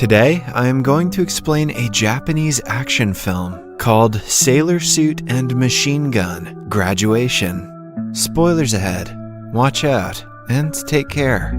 Today, I am going to explain a Japanese action film called Sailor Suit and Machine Gun: Graduation. Spoilers ahead. Watch out, and take care.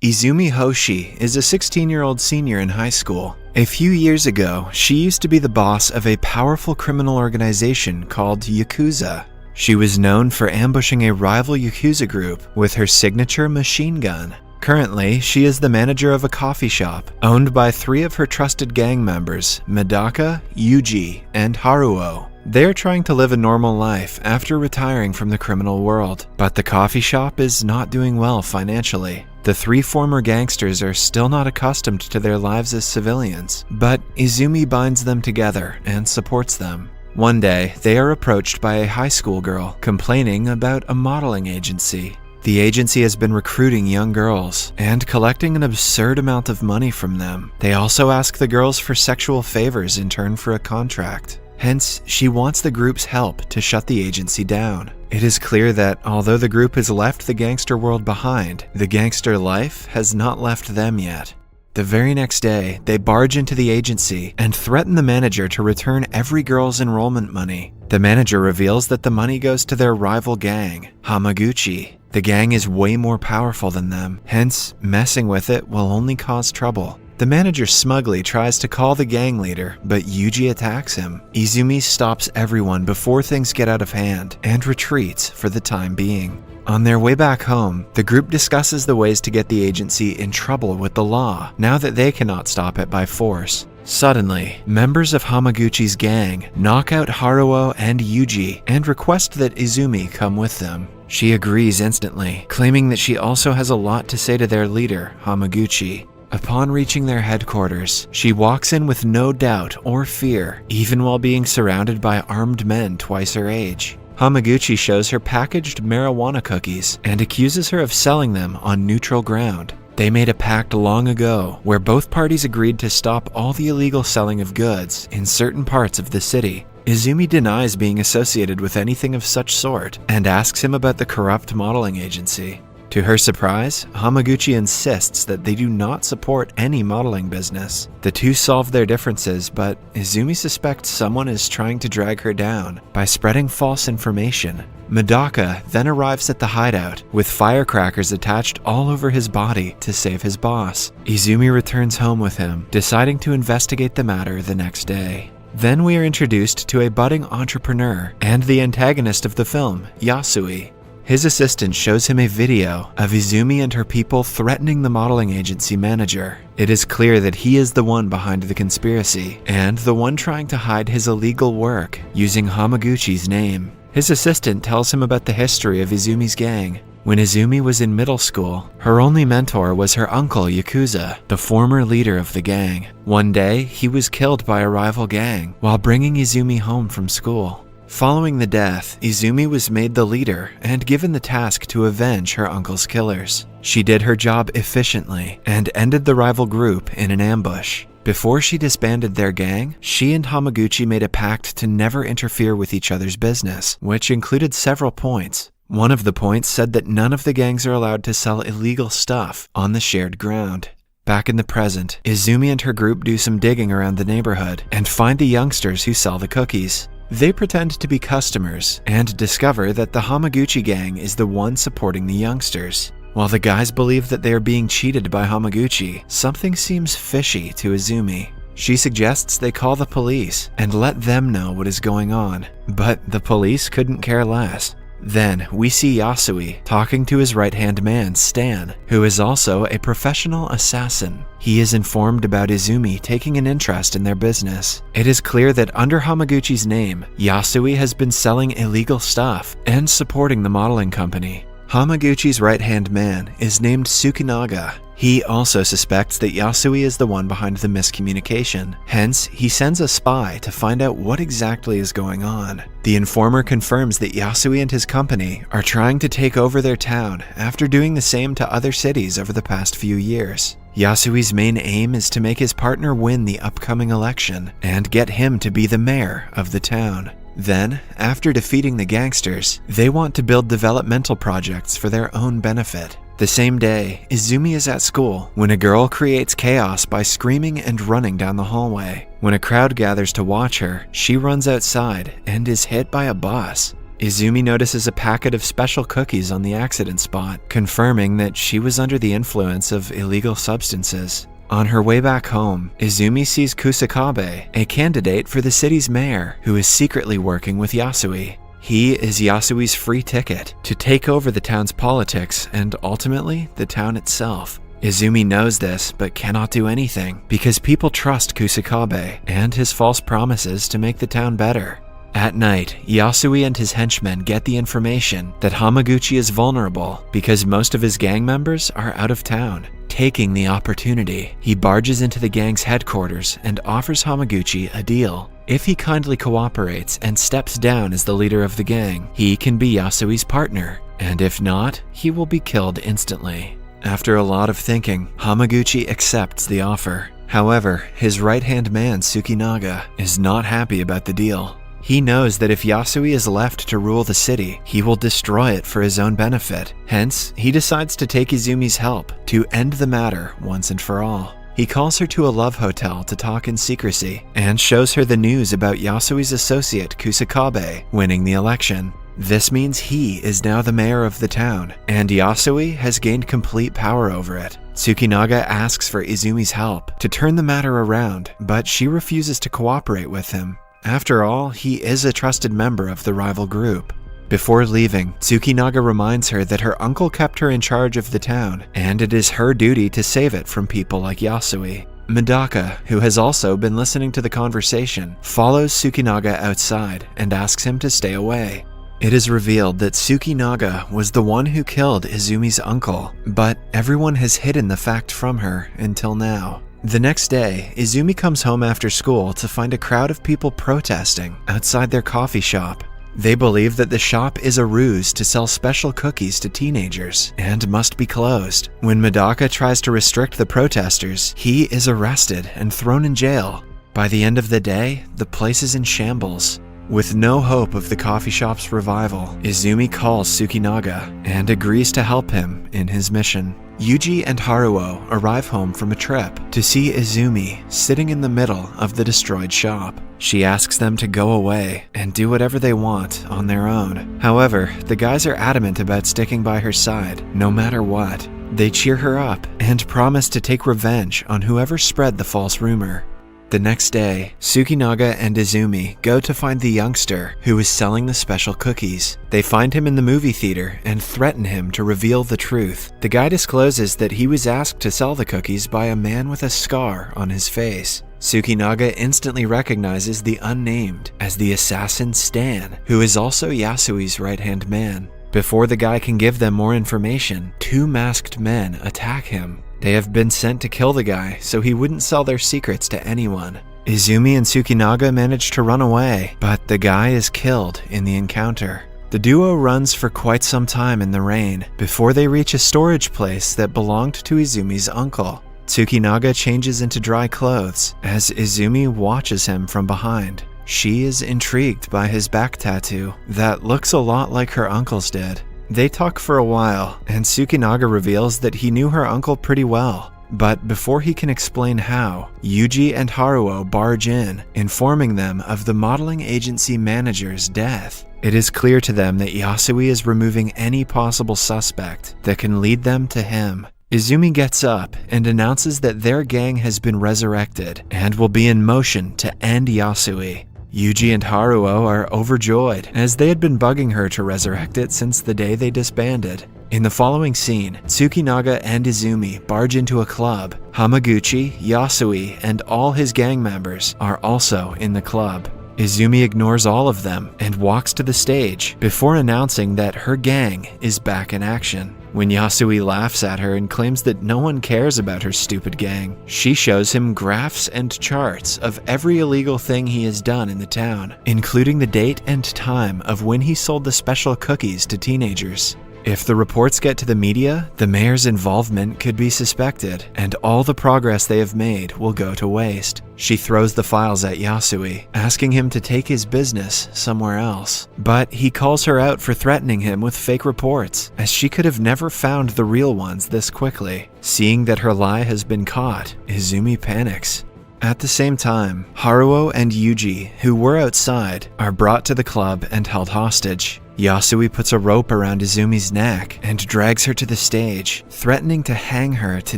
Izumi Hoshi is a 16-year-old senior in high school. A few years ago, she used to be the boss of a powerful criminal organization called Yakuza. She was known for ambushing a rival Yakuza group with her signature machine gun. Currently, she is the manager of a coffee shop owned by 3 of her trusted gang members, Medaka, Yuji, and Haruo. They are trying to live a normal life after retiring from the criminal world, but the coffee shop is not doing well financially. The 3 former gangsters are still not accustomed to their lives as civilians, but Izumi binds them together and supports them. One day, they are approached by a high school girl complaining about a modeling agency. The agency has been recruiting young girls and collecting an absurd amount of money from them. They also ask the girls for sexual favors in turn for a contract. Hence, she wants the group's help to shut the agency down. It is clear that although the group has left the gangster world behind, the gangster life has not left them yet. The very next day, they barge into the agency and threaten the manager to return every girl's enrollment money. The manager reveals that the money goes to their rival gang, Hamaguchi. The gang is way more powerful than them, hence messing with it will only cause trouble. The manager smugly tries to call the gang leader, but Yuji attacks him. Izumi stops everyone before things get out of hand and retreats for the time being. On their way back home, the group discusses the ways to get the agency in trouble with the law, now that they cannot stop it by force. Suddenly, members of Hamaguchi's gang knock out Haruo and Yuji and request that Izumi come with them. She agrees instantly, claiming that she also has a lot to say to their leader, Hamaguchi. Upon reaching their headquarters, she walks in with no doubt or fear, even while being surrounded by armed men twice her age. Hamaguchi shows her packaged marijuana cookies and accuses her of selling them on neutral ground. They made a pact long ago where both parties agreed to stop all the illegal selling of goods in certain parts of the city. Izumi denies being associated with anything of such sort and asks him about the corrupt modeling agency. To her surprise, Hamaguchi insists that they do not support any modeling business. The two solve their differences, but Izumi suspects someone is trying to drag her down by spreading false information. Medaka then arrives at the hideout with firecrackers attached all over his body to save his boss. Izumi returns home with him, deciding to investigate the matter the next day. Then we are introduced to a budding entrepreneur and the antagonist of the film, Yasui. His assistant shows him a video of Izumi and her people threatening the modeling agency manager. It is clear that he is the one behind the conspiracy and the one trying to hide his illegal work using Hamaguchi's name. His assistant tells him about the history of Izumi's gang. When Izumi was in middle school, her only mentor was her uncle Yakuza, the former leader of the gang. One day, he was killed by a rival gang while bringing Izumi home from school. Following the death, Izumi was made the leader and given the task to avenge her uncle's killers. She did her job efficiently and ended the rival group in an ambush. Before she disbanded their gang, she and Hamaguchi made a pact to never interfere with each other's business, which included several points. One of the points said that none of the gangs are allowed to sell illegal stuff on the shared ground. Back in the present, Izumi and her group do some digging around the neighborhood and find the youngsters who sell the cookies. They pretend to be customers and discover that the Hamaguchi gang is the one supporting the youngsters. While the guys believe that they are being cheated by Hamaguchi, something seems fishy to Izumi. She suggests they call the police and let them know what is going on, but the police couldn't care less. Then, we see Yasui talking to his right-hand man, Stan, who is also a professional assassin. He is informed about Izumi taking an interest in their business. It is clear that under Hamaguchi's name, Yasui has been selling illegal stuff and supporting the modeling company. Hamaguchi's right-hand man is named Tsukunaga. He also suspects that Yasui is the one behind the miscommunication. Hence, he sends a spy to find out what exactly is going on. The informer confirms that Yasui and his company are trying to take over their town after doing the same to other cities over the past few years. Yasui's main aim is to make his partner win the upcoming election and get him to be the mayor of the town. Then, after defeating the gangsters, they want to build developmental projects for their own benefit. The same day, Izumi is at school when a girl creates chaos by screaming and running down the hallway. When a crowd gathers to watch her, she runs outside and is hit by a bus. Izumi notices a packet of special cookies on the accident spot, confirming that she was under the influence of illegal substances. On her way back home, Izumi sees Kusakabe, a candidate for the city's mayor, who is secretly working with Yasui. He is Yasui's free ticket to take over the town's politics and ultimately the town itself. Izumi knows this but cannot do anything because people trust Kusakabe and his false promises to make the town better. At night, Yasui and his henchmen get the information that Hamaguchi is vulnerable because most of his gang members are out of town. Taking the opportunity, he barges into the gang's headquarters and offers Hamaguchi a deal. If he kindly cooperates and steps down as the leader of the gang, he can be Yasui's partner, and if not, he will be killed instantly. After a lot of thinking, Hamaguchi accepts the offer. However, his right-hand man Tsukinaga is not happy about the deal. He knows that if Yasui is left to rule the city, he will destroy it for his own benefit. Hence, he decides to take Izumi's help to end the matter once and for all. He calls her to a love hotel to talk in secrecy and shows her the news about Yasui's associate Kusakabe winning the election. This means he is now the mayor of the town, and Yasui has gained complete power over it. Tsukinaga asks for Izumi's help to turn the matter around, but she refuses to cooperate with him. After all, he is a trusted member of the rival group. Before leaving, Tsukinaga reminds her that her uncle kept her in charge of the town, and it is her duty to save it from people like Yasui. Medaka, who has also been listening to the conversation, follows Tsukinaga outside and asks him to stay away. It is revealed that Tsukinaga was the one who killed Izumi's uncle, but everyone has hidden the fact from her until now. The next day, Izumi comes home after school to find a crowd of people protesting outside their coffee shop. They believe that the shop is a ruse to sell special cookies to teenagers and must be closed. When Medaka tries to restrict the protesters, he is arrested and thrown in jail. By the end of the day, the place is in shambles. With no hope of the coffee shop's revival, Izumi calls Tsukinaga and agrees to help him in his mission. Yuji and Haruo arrive home from a trip to see Izumi sitting in the middle of the destroyed shop. She asks them to go away and do whatever they want on their own. However, the guys are adamant about sticking by her side, no matter what. They cheer her up and promise to take revenge on whoever spread the false rumor. The next day, Tsukinaga and Izumi go to find the youngster who is selling the special cookies. They find him in the movie theater and threaten him to reveal the truth. The guy discloses that he was asked to sell the cookies by a man with a scar on his face. Tsukinaga instantly recognizes the unnamed as the assassin Stan, who is also Yasui's right-hand man. Before the guy can give them more information, two masked men attack him. They have been sent to kill the guy so he wouldn't sell their secrets to anyone. Izumi and Tsukinaga manage to run away, but the guy is killed in the encounter. The duo runs for quite some time in the rain before they reach a storage place that belonged to Izumi's uncle. Tsukinaga changes into dry clothes as Izumi watches him from behind. She is intrigued by his back tattoo that looks a lot like her uncle's did. They talk for a while, and Tsukinaga reveals that he knew her uncle pretty well. But before he can explain how, Yuji and Haruo barge in, informing them of the modeling agency manager's death. It is clear to them that Yasui is removing any possible suspect that can lead them to him. Izumi gets up and announces that their gang has been resurrected and will be in motion to end Yasui. Yuji and Haruo are overjoyed, as they had been bugging her to resurrect it since the day they disbanded. In the following scene, Tsukinaga and Izumi barge into a club. Hamaguchi, Yasui, and all his gang members are also in the club. Izumi ignores all of them and walks to the stage before announcing that her gang is back in action. When Yasui laughs at her and claims that no one cares about her stupid gang, she shows him graphs and charts of every illegal thing he has done in the town, including the date and time of when he sold the special cookies to teenagers. If the reports get to the media, the mayor's involvement could be suspected, and all the progress they have made will go to waste. She throws the files at Yasui, asking him to take his business somewhere else. But he calls her out for threatening him with fake reports, as she could have never found the real ones this quickly. Seeing that her lie has been caught, Izumi panics. At the same time, Haruo and Yuji, who were outside, are brought to the club and held hostage. Yasui puts a rope around Izumi's neck and drags her to the stage, threatening to hang her to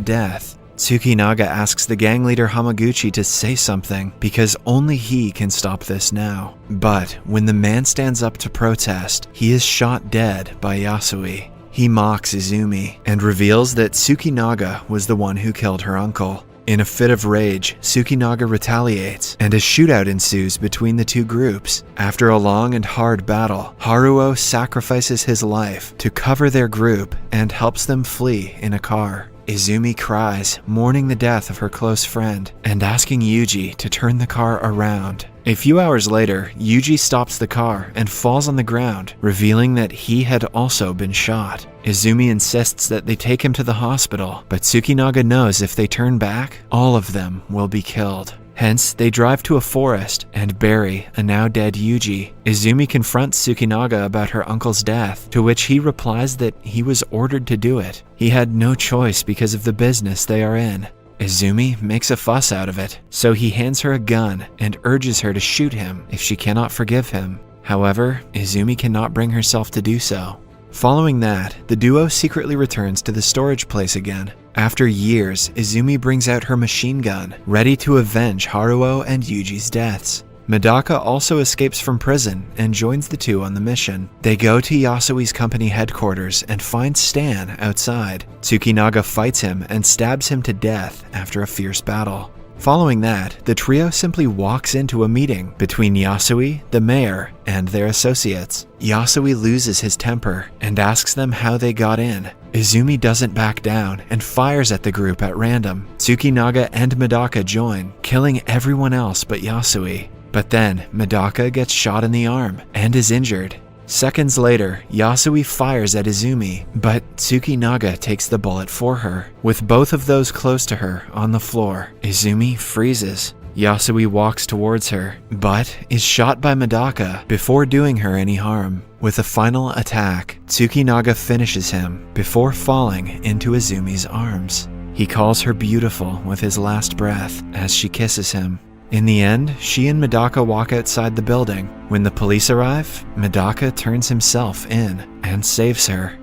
death. Tsukinaga asks the gang leader Hamaguchi to say something because only he can stop this now. But when the man stands up to protest, he is shot dead by Yasui. He mocks Izumi and reveals that Tsukinaga was the one who killed her uncle. In a fit of rage, Tsukinaga retaliates, and a shootout ensues between the two groups. After a long and hard battle, Haruo sacrifices his life to cover their group and helps them flee in a car. Izumi cries, mourning the death of her close friend, and asking Yuji to turn the car around. A few hours later, Yuji stops the car and falls on the ground, revealing that he had also been shot. Izumi insists that they take him to the hospital, but Tsukinaga knows if they turn back, all of them will be killed. Hence, they drive to a forest and bury a now dead Yuji. Izumi confronts Tsukinaga about her uncle's death, to which he replies that he was ordered to do it. He had no choice because of the business they are in. Izumi makes a fuss out of it, so he hands her a gun and urges her to shoot him if she cannot forgive him. However, Izumi cannot bring herself to do so. Following that, the duo secretly returns to the storage place again. After years, Izumi brings out her machine gun, ready to avenge Haruo and Yuji's deaths. Medaka also escapes from prison and joins the two on the mission. They go to Yasui's company headquarters and find Stan outside. Tsukinaga fights him and stabs him to death after a fierce battle. Following that, the trio simply walks into a meeting between Yasui, the mayor, and their associates. Yasui loses his temper and asks them how they got in. Izumi doesn't back down and fires at the group at random. Tsukinaga and Medaka join, killing everyone else but Yasui. But then, Medaka gets shot in the arm and is injured. Seconds later, Yasui fires at Izumi, but Tsukinaga takes the bullet for her. With both of those close to her on the floor, Izumi freezes. Yasui walks towards her, but is shot by Medaka before doing her any harm. With a final attack, Tsukinaga finishes him before falling into Izumi's arms. He calls her beautiful with his last breath as she kisses him. In the end, she and Medaka walk outside the building. When the police arrive, Medaka turns himself in and saves her.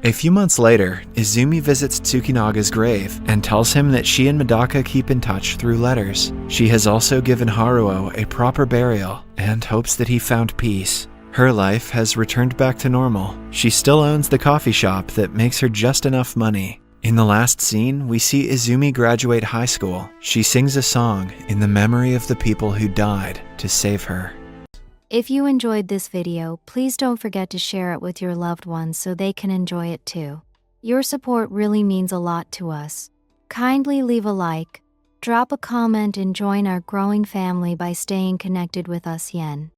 A few months later, Izumi visits Tsukinaga's grave and tells him that she and Medaka keep in touch through letters. She has also given Haruo a proper burial and hopes that he found peace. Her life has returned back to normal. She still owns the coffee shop that makes her just enough money. In the last scene, we see Izumi graduate high school. She sings a song in the memory of the people who died to save her. If you enjoyed this video, please don't forget to share it with your loved ones so they can enjoy it too. Your support really means a lot to us. Kindly leave a like, drop a comment and join our growing family by staying connected with us yen.